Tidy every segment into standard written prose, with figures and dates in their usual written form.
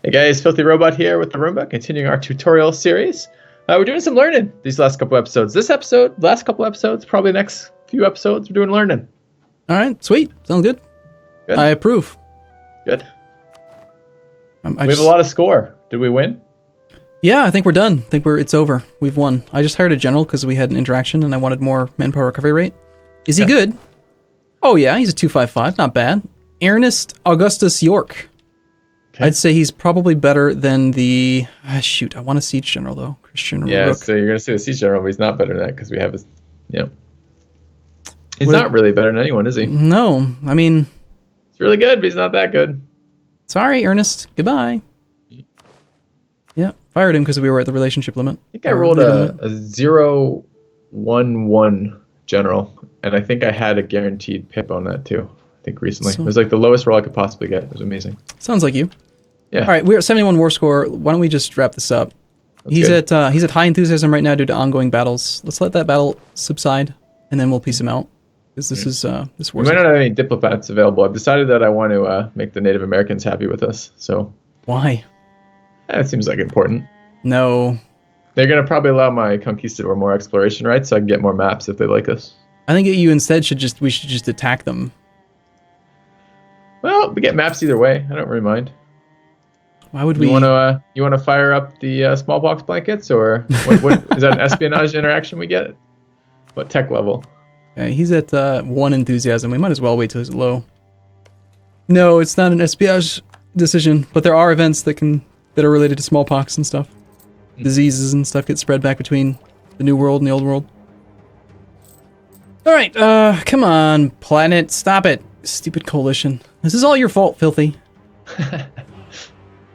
Hey guys, FilthyRobot here with Arumba, continuing our tutorial series. We're doing some learning these last couple episodes. This episode, last couple episodes, probably the next few episodes, we're doing learning. All right, sweet. Sounds good. Good. I approve. Good. We have a lot of score. Did we win? Yeah, I think we're done. I think it's over. We've won. I just hired a general because we had an interaction and I wanted more manpower recovery rate. Is he good? Oh yeah, he's a 255. Not bad. Ernest Augustus York. Okay. I'd say he's probably better than the... shoot, I want a siege general though. Christian Rook. So you're going to say the siege general, but he's not better than that because we have his... He's not really better than anyone, is he? No, I mean... He's really good, but he's not that good. Sorry, Ernest. Goodbye. Yeah, fired him because we were at the relationship limit. I think I rolled a 0-1-1 general, and I think I had a guaranteed pip on that too. I think recently. It was like the lowest roll I could possibly get. It was amazing. Sounds like you. Yeah. All right, we're at 71 war score. Why don't we just wrap this up? He's at high enthusiasm right now due to ongoing battles. Let's let that battle subside, and then we'll piece him out. Because this is this war. We might not have any diplomats available. I've decided that I want to make the Native Americans happy with us. So. Why? That seems like important. No. They're going to probably allow my conquistador more exploration rights, so I can get more maps if they like us. I think you instead should just attack them. Well, we get maps either way. I don't really mind. Why would we? You want to fire up the smallpox blankets, or what is that an espionage interaction we get? What tech level? Okay, he's at 1 enthusiasm. We might as well wait till he's low. No, it's not an espionage decision, but there are events that are related to smallpox and stuff. Diseases and stuff get spread back between the New World and the Old World. All right, come on, planet, stop it. Stupid coalition. This is all your fault, Filthy.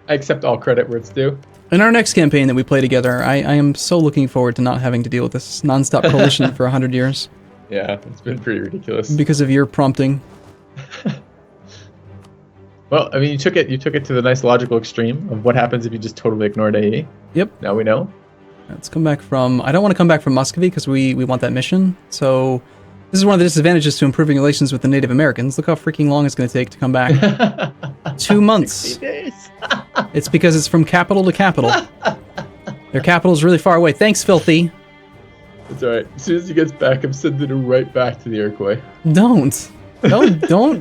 I accept all credit where it's due. In our next campaign that we play together, I am so looking forward to not having to deal with this nonstop coalition for 100 years. Yeah, it's been pretty ridiculous. Because of your prompting. Well, I mean, you took it to the nice logical extreme of what happens if you just totally ignored AE. Yep. Now we know. Let's come back from... I don't want to come back from Muscovy because we want that mission. So this is one of the disadvantages to improving relations with the Native Americans. Look how freaking long it's going to take to come back. 2 months. 60 days. It's because it's from capital to capital. Their capital is really far away. Thanks, Filthy. That's all right. As soon as he gets back, I'm sending him right back to the Iroquois. Don't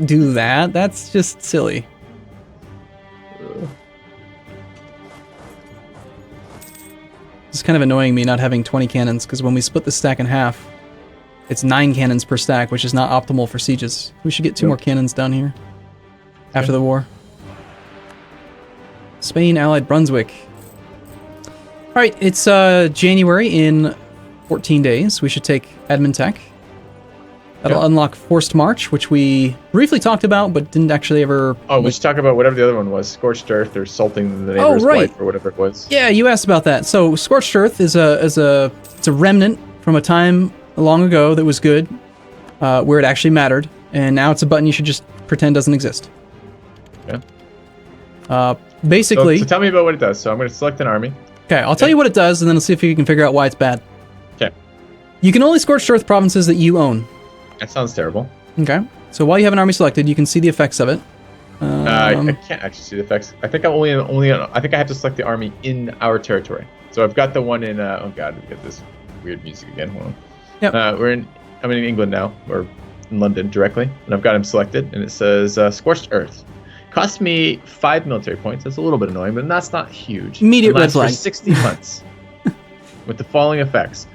do that. That's just silly. It's kind of annoying me not having 20 cannons, because when we split the stack in half, it's 9 cannons per stack, which is not optimal for sieges. We should get 2 more cannons down here after the war. Spain allied Brunswick. All right, it's January in 14 days. We should take Edmund Tech. That'll unlock Forced March, which we briefly talked about, but didn't actually ever... Oh, we should talk about whatever the other one was. Scorched Earth or Salting the Neighbor's Wife or whatever it was. Yeah, you asked about that. So Scorched Earth is a remnant from a time long ago that was good, where it actually mattered, and now it's a button you should just pretend doesn't exist. Okay. Basically... So tell me about what it does. So I'm going to select an army. Okay, I'll tell you what it does, and then I'll see if you can figure out why it's bad. Okay. You can only Scorched Earth provinces that you own. That sounds terrible. Okay. So while you have an army selected, you can see the effects of it. I can't actually see the effects. I think I think I have to select the army in our territory. So I've got the one in. Oh God, we get this weird music again. Hold on. Yep. I'm in England now, or in London directly, and I've got him selected, and it says Scorched Earth. Cost me 5 military points. That's a little bit annoying, but that's not huge. Immediate red flag. For 60 months, with the following effects.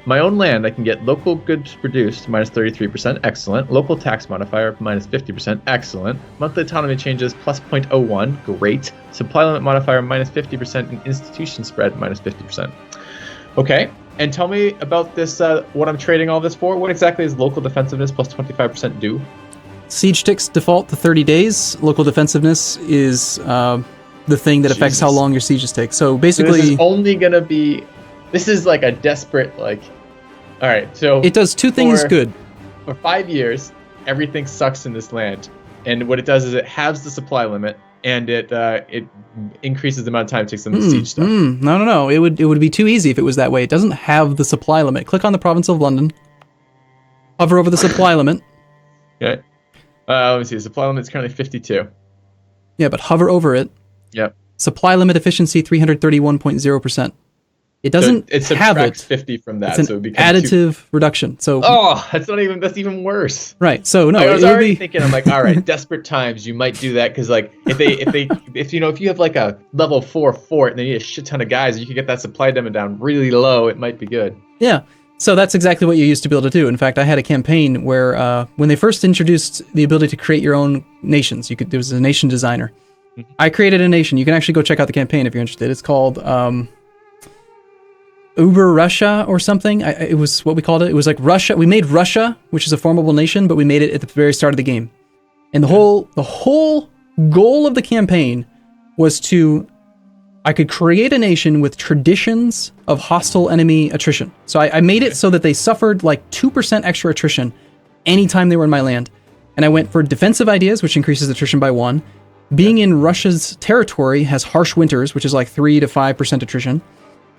My own land, I can get local goods produced, minus 33%, excellent. Local tax modifier, minus 50%, excellent. Monthly autonomy changes, plus 0.01, great. Supply limit modifier, minus 50%, and institution spread, minus 50%. Okay, and tell me about this, what I'm trading all this for. What exactly is local defensiveness plus 25% do? Siege ticks default to 30 days. Local defensiveness is the thing that affects how long your sieges take. So basically... this is only going to be... This is like a desperate, like... All right, so... It does 2 things good. For 5 years, everything sucks in this land. And what it does is it halves the supply limit, and it increases the amount of time it takes on the siege stuff. No. It would be too easy if it was that way. It doesn't have the supply limit. Click on the province of London. Hover over the supply limit. Okay. Let me see. The supply limit is currently 52. Yeah, but hover over it. Yep. Supply limit efficiency 331.0%. It doesn't it have subtracts it. 50 from that, It's so an it becomes additive reduction. So that's even worse. right. So no, I was it would already be thinking, I'm like, all right, desperate times, you might do that because like if you have like a level 4 fort and they need a shit ton of guys, you can get that supply limit down really low. It might be good. yeah. So that's exactly what you used to be able to do. In fact, I had a campaign where when they first introduced the ability to create your own nations, there was a nation designer. I created a nation. You can actually go check out the campaign if you're interested. It's called Uber Russia or something. It was what we called it. It was like Russia. We made Russia, which is a formidable nation, but we made it at the very start of the game. And the whole goal of the campaign was I could create a nation with traditions of hostile enemy attrition. So I made it so that they suffered like 2% extra attrition anytime they were in my land. And I went for defensive ideas, which increases attrition by 1. Being in Russia's territory has harsh winters, which is like 3 to 5% attrition.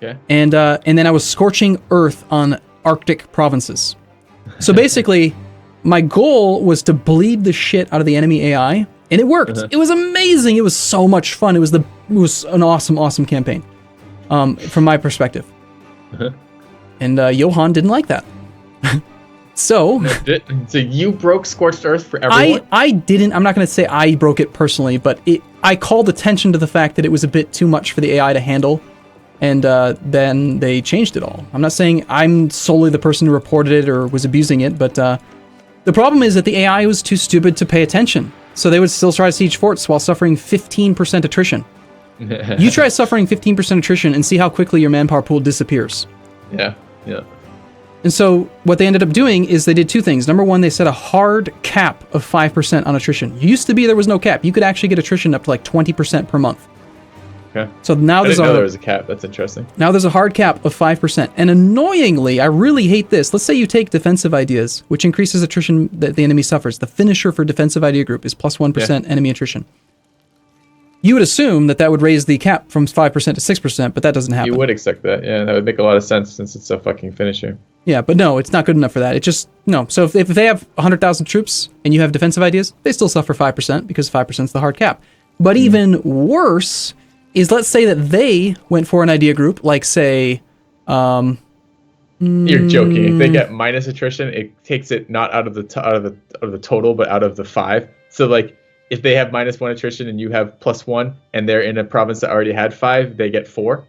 Okay. And then I was scorching earth on Arctic provinces. So basically, my goal was to bleed the shit out of the enemy AI, and it worked. It was amazing. It was so much fun. It was an awesome campaign, from my perspective. And Johan didn't like that. So you broke Scorched Earth for everyone? I didn't. I'm not going to say I broke it personally, but I called attention to the fact that it was a bit too much for the AI to handle, and then they changed it all. I'm not saying I'm solely the person who reported it or was abusing it, but the problem is that the AI was too stupid to pay attention, so they would still try to siege forts while suffering 15% attrition. You try suffering 15% attrition and see how quickly your manpower pool disappears. Yeah. And so what they ended up doing is they did two things. Number one, they set a hard cap of 5% on attrition. Used to be there was no cap. You could actually get attrition up to like 20% per month. Okay. So now there was a cap. That's interesting. Now there's a hard cap of 5%. And annoyingly, I really hate this. Let's say you take defensive ideas, which increases attrition that the enemy suffers. The finisher for defensive idea group is plus 1% enemy attrition. You would assume that would raise the cap from 5% to 6%, but that doesn't happen. You would expect that. Yeah, that would make a lot of sense since it's a fucking finisher. Yeah, but no, it's not good enough for that. It just, no. So if they have 100,000 troops and you have defensive ideas, they still suffer 5% because 5% is the hard cap. But even worse is, let's say that they went for an idea group, like say... You're joking. If they get minus attrition, it takes it not out of the total, but out of the 5. So like, if they have minus 1 attrition and you have plus 1, and they're in a province that already had 5, they get 4.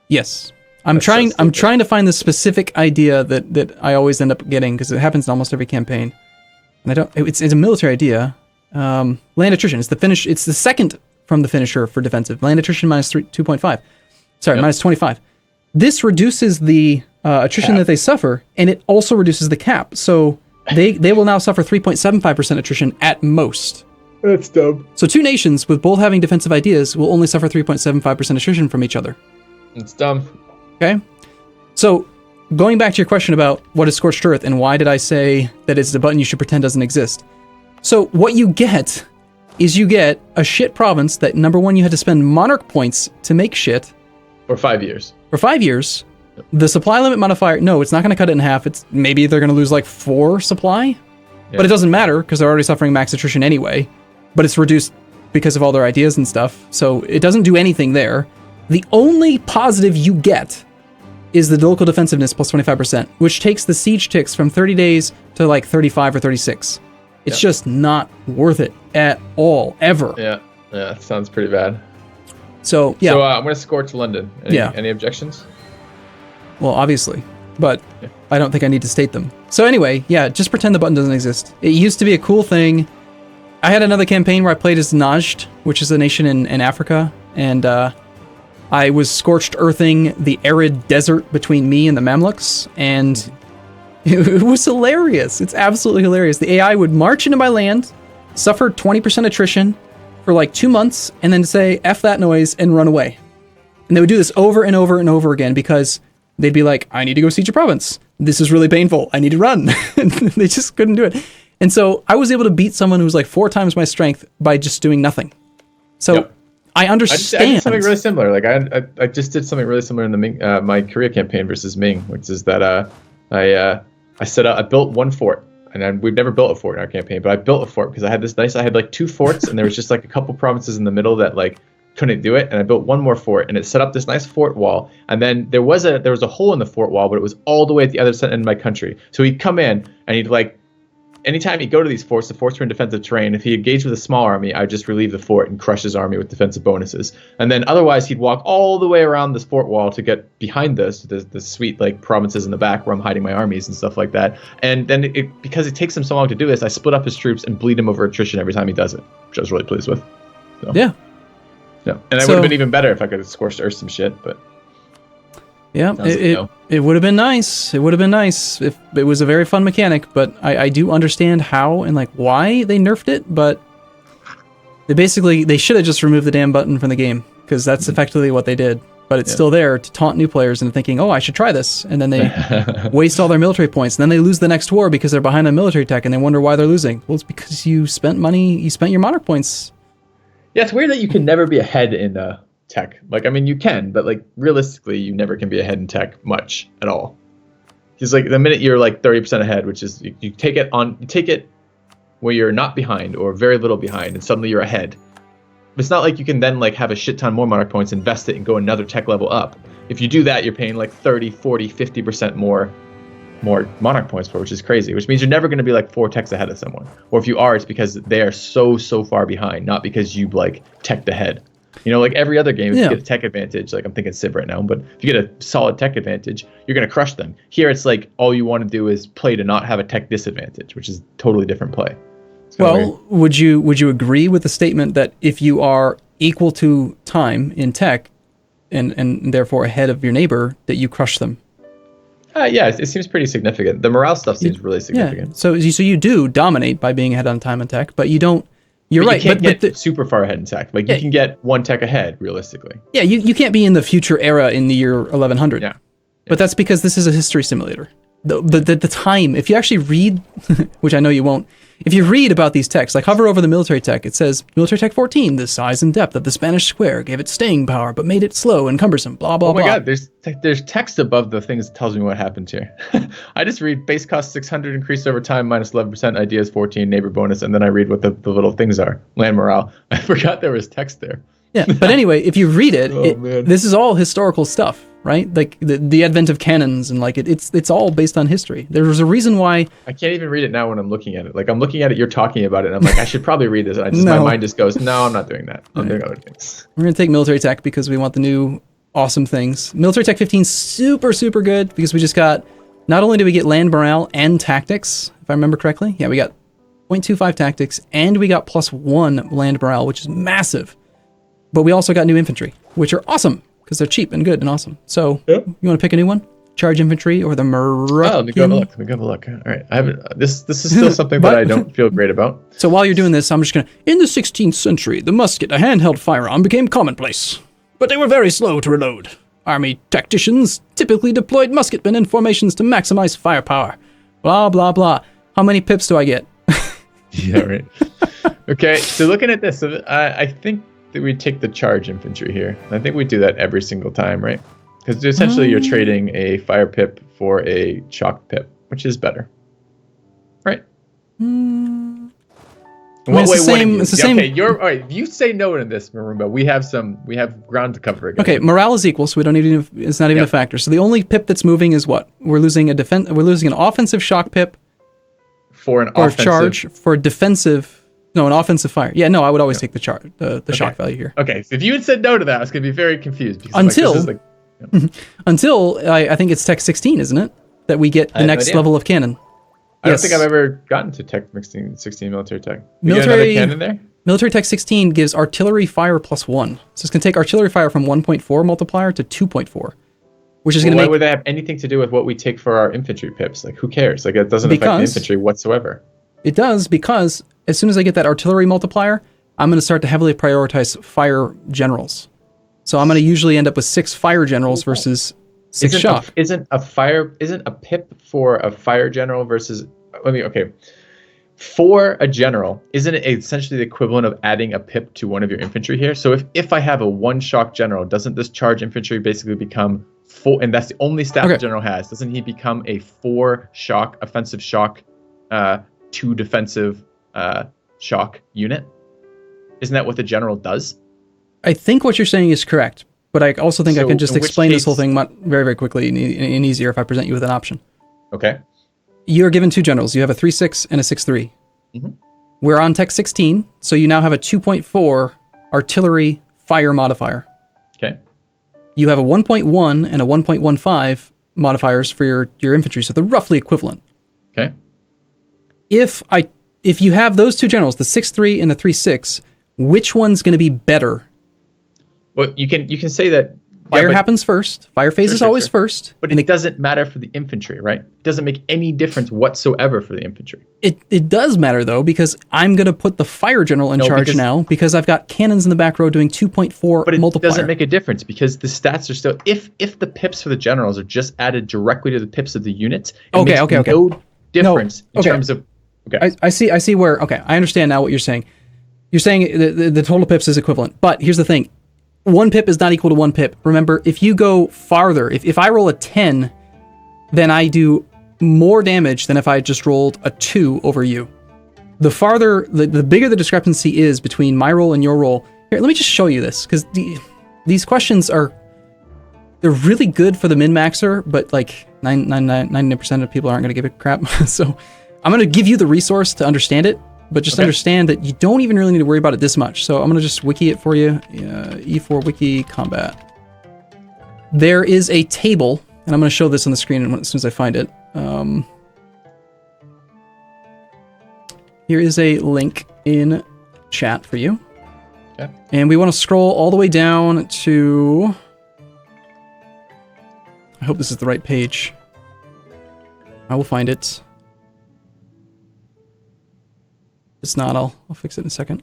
Yes. I'm trying to find the specific idea that I always end up getting, because it happens in almost every campaign. And it's a military idea. Land attrition. It's the second from the finisher for defensive. Land attrition minus 2.5. Sorry, minus 25. This reduces the attrition that they suffer, and it also reduces the cap. So they will now suffer 3.75% attrition at most. That's dumb. So two nations with both having defensive ideas will only suffer 3.75% attrition from each other. It's dumb. Okay? So, going back to your question about what is Scorched Earth and why did I say that it's a button you should pretend doesn't exist. So, what you get is you get a shit province that, number one, you had to spend monarch points to make shit. For 5 years. For 5 years. The supply limit modifier, no, it's not going to cut it in half. Maybe they're going to lose like 4 supply. Yeah. But it doesn't matter because they're already suffering max attrition anyway. But it's reduced because of all their ideas and stuff. So it doesn't do anything there. The only positive you get is the local defensiveness plus 25%, which takes the siege ticks from 30 days to like 35 or 36. It's just not worth it at all, ever. Yeah, it sounds pretty bad. So, yeah. So I'm going to scorch London. Any objections? Well, obviously. But I don't think I need to state them. So anyway, just pretend the button doesn't exist. It used to be a cool thing. I had another campaign where I played as Najd, which is a nation in Africa, and I was scorched earthing the arid desert between me and the Mamluks, and it was hilarious. It's absolutely hilarious. The AI would march into my land, suffer 20% attrition for like 2 months, and then say, F that noise, and run away. And they would do this over and over and over again because they'd be like, I need to go siege a province. This is really painful. I need to run. And they just couldn't do it. And so I was able to beat someone who was like 4 times my strength by just doing nothing. So I understand. I did something really similar. Like I just did something really similar in the Ming, my Korea campaign versus Ming, which is that I built one fort, and we've never built a fort in our campaign, but I built a fort because I had like 2 forts, and there was just like a couple provinces in the middle that like couldn't do it, and I built one more fort, and it set up this nice fort wall. And then there was a hole in the fort wall, but it was all the way at the other end of my country. So he'd come in, and he'd like, anytime he'd go to these forts, the forts were in defensive terrain. If he engaged with a small army, I'd just relieve the fort and crush his army with defensive bonuses. And then otherwise, he'd walk all the way around this fort wall to get behind the sweet like provinces in the back where I'm hiding my armies and stuff like that. And then because it takes him so long to do this, I split up his troops and bleed him over attrition every time he does it, which I was really pleased with. So, yeah. Yeah. And it would have been even better if I could have scorched earth some shit, but. Yeah, it would have been nice. It would have been nice if it was a very fun mechanic, but I do understand how and like why they nerfed it, but they should have just removed the damn button from the game, because that's effectively what they did. But it's still there to taunt new players into thinking, oh, I should try this, and then they waste all their military points, and then they lose the next war because they're behind on military tech, and they wonder why they're losing. Well, it's because you spent money, you spent your monarch points. Yeah, it's weird that you can never be ahead in tech. Like, I mean, you can, but like realistically, you never can be ahead in tech much at all. Because like the minute you're like 30% ahead, which is you take it where you're not behind or very little behind, and suddenly you're ahead. It's not like you can then like have a shit ton more monarch points, invest it, and go another tech level up. If you do that, you're paying like 30, 40, 50% more monarch points for, which is crazy, which means you're never going to be like 4 techs ahead of someone. Or if you are, it's because they are so far behind, not because you like teched ahead. You know, like every other game, if you get a tech advantage, like I'm thinking Civ right now, but if you get a solid tech advantage, you're going to crush them. Here, it's like all you want to do is play to not have a tech disadvantage, which is totally different play. Well, would you agree with the statement that if you are equal to time in tech and therefore ahead of your neighbor, that you crush them? Yeah, it seems pretty significant. The morale stuff seems really significant. Yeah. So you do dominate by being ahead on time and tech, but you don't. You're right. You can't get super far ahead in tech. Like you can get 1 tech ahead, realistically. Yeah, you can't be in the future era in the year 1100. Yeah. But that's because this is a history simulator. The time, if you actually read, which I know you won't, if you read about these techs, like hover over the military tech, it says military tech 14, the size and depth of the Spanish square gave it staying power, but made it slow and cumbersome, blah, blah, blah. Oh my God, there's text above the things that tells me what happened here. I just read base cost 600 increased over time, minus 11%, ideas 14, neighbor bonus, and then I read what the little things are. Land morale. I forgot there was text there. Yeah, but anyway, if you read it, this is all historical stuff, right? Like the advent of cannons and like it's all based on history. There's a reason why I can't even read it now when I'm looking at it. Like I'm looking at it, you're talking about it, and I'm like, I should probably read this. My mind just goes, no, I'm not doing that. I'm doing other things. We're gonna take military tech because we want the new awesome things. Military tech 15 super good because we just got, not only do we get land morale and tactics, if I remember correctly. Yeah, we got 0.25 tactics and we got +1 land morale, which is massive. But we also got new infantry, which are awesome because they're cheap and good and awesome. So you want to pick a new one? Charge infantry or the Moroccan? Oh, let me go have a look. All right, I haven't. This is still something that I don't feel great about. So while you're doing this, I'm just gonna. In the 16th century, the musket, a handheld firearm, became commonplace, but they were very slow to reload. Army tacticians typically deployed musketmen in formations to maximize firepower. Blah blah blah. How many pips do I get? Yeah, right. Okay, so looking at this, I think that we take the charge infantry here. I think we do that every single time, right? Because essentially you're trading a fire pip for a shock pip, which is better, right? It's the same. Okay, all right. If you say no to this, Arumba, we have ground to cover again. Okay, morale is equal, so we don't need. It's not even a factor. So the only pip that's moving is what? We're losing an offensive shock pip for an offensive charge for defensive. No, an offensive fire. Yeah, no, I would always take the shock value here. Okay, so if you had said no to that, I was going to be very confused. Until I think it's Tech 16, isn't it? That we get the next level of cannon. I don't think I've ever gotten to Tech 16 military tech. You get another cannon there? Military Tech 16 gives artillery fire +1. So it's going to take artillery fire from 1.4 multiplier to 2.4. Which is going to make... Why would that have anything to do with what we take for our infantry pips? Like, who cares? Like, it doesn't affect the infantry whatsoever. It does, because as soon as I get that artillery multiplier, I'm going to start to heavily prioritize fire generals. So I'm going to usually end up with 6 fire generals versus 6 shock. Isn't a pip for a fire general versus... For a general, isn't it essentially the equivalent of adding a pip to one of your infantry here? So if I have a 1 shock general, doesn't this charge infantry basically become 4, and that's the only stat the general has, doesn't he become a 4 shock, offensive shock, 2 defensive shock unit? Isn't that what the general does? I think what you're saying is correct, but I also think I can just explain this whole thing very, very quickly and easier if I present you with an option. Okay. You're given two generals. You have a 3-6 and a 6-3. Mm-hmm. We're on tech 16, so you now have a 2.4 artillery fire modifier. Okay. You have a 1.1 and a 1.15 modifiers for your infantry, so they're roughly equivalent. Okay. If you have those two generals, the 6-3 and the 3-6, which one's going to be better? Well, you can say that fire happens first. Fire phase is always first. But it doesn't matter for the infantry, right? It doesn't make any difference whatsoever for the infantry. It does matter, though, because I'm going to put the fire general in charge now because I've got cannons in the back row doing 2.4 but it multiplier. doesn't make a difference because the stats are still... If the pips for the generals are just added directly to the pips of the units, it makes no difference in terms of... Okay. I see where... Okay, I understand now what you're saying. You're saying the total pips is equivalent. But here's the thing. 1 pip is not equal to 1 pip. Remember, if you go farther, if I roll a 10, then I do more damage than if I just rolled a 2 over you. The farther, the bigger the discrepancy is between my roll and your roll. Here, let me just show you this, because these questions they're really good for the min-maxer, but like 99% of people aren't going to give a crap. So I'm going to give you the resource to understand it. But just understand that you don't even really need to worry about it this much. So I'm going to just wiki it for you. E4 wiki combat. There is a table, and I'm going to show this on the screen as soon as I find it. Here is a link in chat for you. Okay. And we want to scroll all the way down to... I hope this is the right page. I will find it. If it's not, I'll fix it in a second.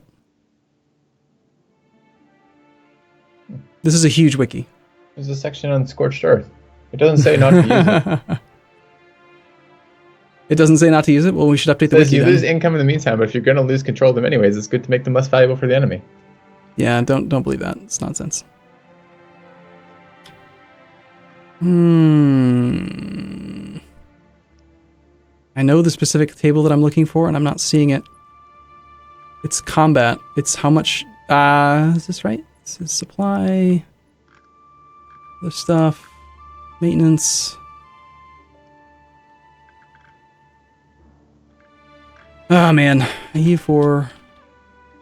This is a huge wiki. There's a section on Scorched Earth. It doesn't say not to use it. It doesn't say not to use it? Well, we should update the wiki You then. lose income in the meantime, but if you're going to lose control of them anyways, it's good to make them less valuable for the enemy. Yeah, don't believe that. It's nonsense. I know the specific table that I'm looking for, and I'm not seeing it. It's combat. It's how much... is this right? This is supply... Other stuff. Maintenance. Oh, man. EU4...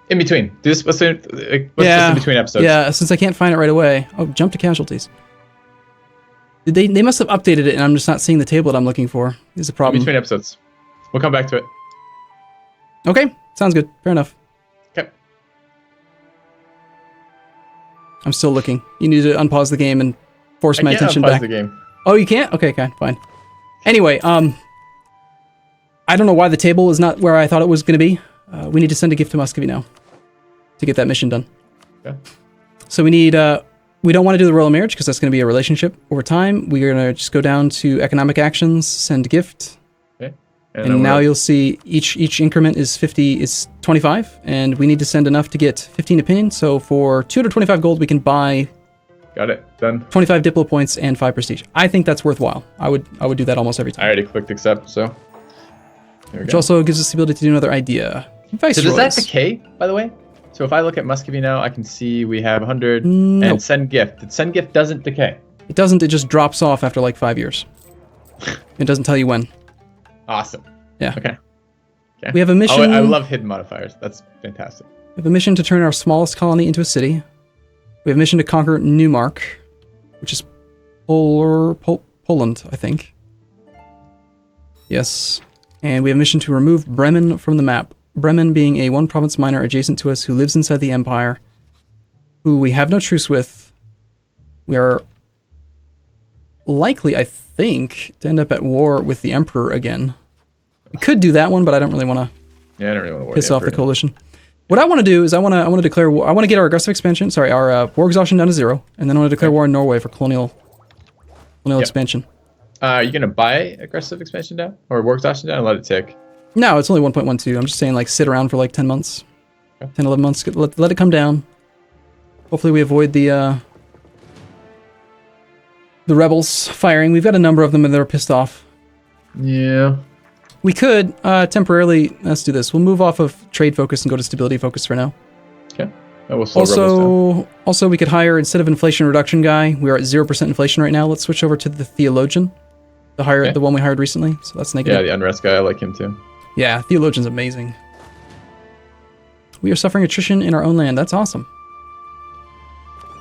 In between. What's just in between episodes? Yeah, since I can't find it right away. Oh, jump to casualties. They must have updated it, and I'm just not seeing the table that I'm looking for. Is the problem. In between episodes. We'll come back to it. Okay, sounds good. Fair enough. Okay. I'm still looking. You need to unpause the game and force my attention back. The game. Oh, you can't? Okay, fine. Anyway, I don't know why the table is not where I thought it was going to be. We need to send a gift to Muscovy now to get that mission done. Okay. So we need... we don't want to do the royal marriage because that's going to be a relationship over time. We're going to just go down to economic actions, send gift. Okay. And now you'll see each increment is 25, and we need to send enough to get 15 opinion. So for 225 gold, we can buy... Got it. Done. 25 Diplo points and 5 prestige. I think that's worthwhile. I would do that almost every time. I already clicked accept, so... Which also gives us the ability to do another idea. So does that decay, by the way? So if I look at Muscovy now, I can see we have 100 and send gift. Send gift doesn't decay. It doesn't. It just drops off after like 5 years. It doesn't tell you when. Awesome. Yeah. Okay. We have a mission. Oh, I love hidden modifiers. That's fantastic. We have a mission to turn our smallest colony into a city. We have a mission to conquer Newmark, which is Poland, I think. Yes. And we have a mission to remove Bremen from the map. Bremen being a one-province minor adjacent to us who lives inside the Empire, who we have no truce with. We are likely, I think, to end up at war with the Emperor again. We could do that one, but I don't really want to I don't really want to piss off the coalition. What I want to do is I want to declare war. I want to get our aggressive expansion, our war exhaustion down to 0, and then I want to declare war in Norway for colonial expansion. Are you going to buy aggressive expansion down? Or war exhaustion down and let it tick? No, it's only 1.12. I'm just saying, like, sit around for like 10 months. Okay. 10, 11 months. Let it come down. Hopefully we avoid the rebels firing. We've got a number of them that are pissed off. Yeah. We could temporarily... Let's do this. We'll move off of trade focus and go to stability focus for now. Okay. That will slow Robos down. Also, we could hire, instead of inflation reduction guy, we are at 0% inflation right now. Let's switch over to the theologian, the one we hired recently. So that's negative. Yeah, the unrest guy, I like him too. Yeah, theologian's amazing. We are suffering attrition in our own land. That's awesome.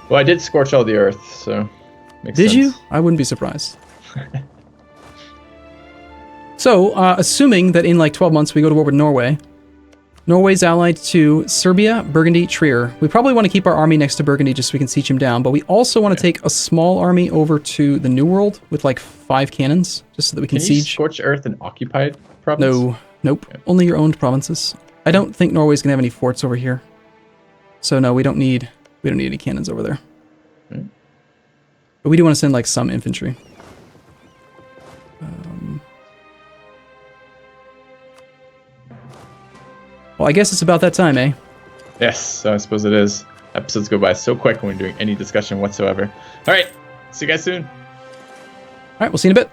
Well, I did scorch all the earth, so makes Did sense. you? I wouldn't be surprised. So, assuming that in like 12 months we go to war with Norway, Norway's allied to Serbia, Burgundy, Trier. We probably want to keep our army next to Burgundy just so we can siege him down, but we also want to take a small army over to the New World with like 5 cannons, just so that we can you siege. scorch earth in occupied province? No, nope. Okay. Only your owned provinces. I don't think Norway's gonna have any forts over here. So no, we don't need any cannons over there. Okay. But we do want to send like some infantry. Well, I guess it's about that time, eh? Yes, I suppose it is. Episodes go by so quick when we're doing any discussion whatsoever. All right, see you guys soon. All right, we'll see you in a bit.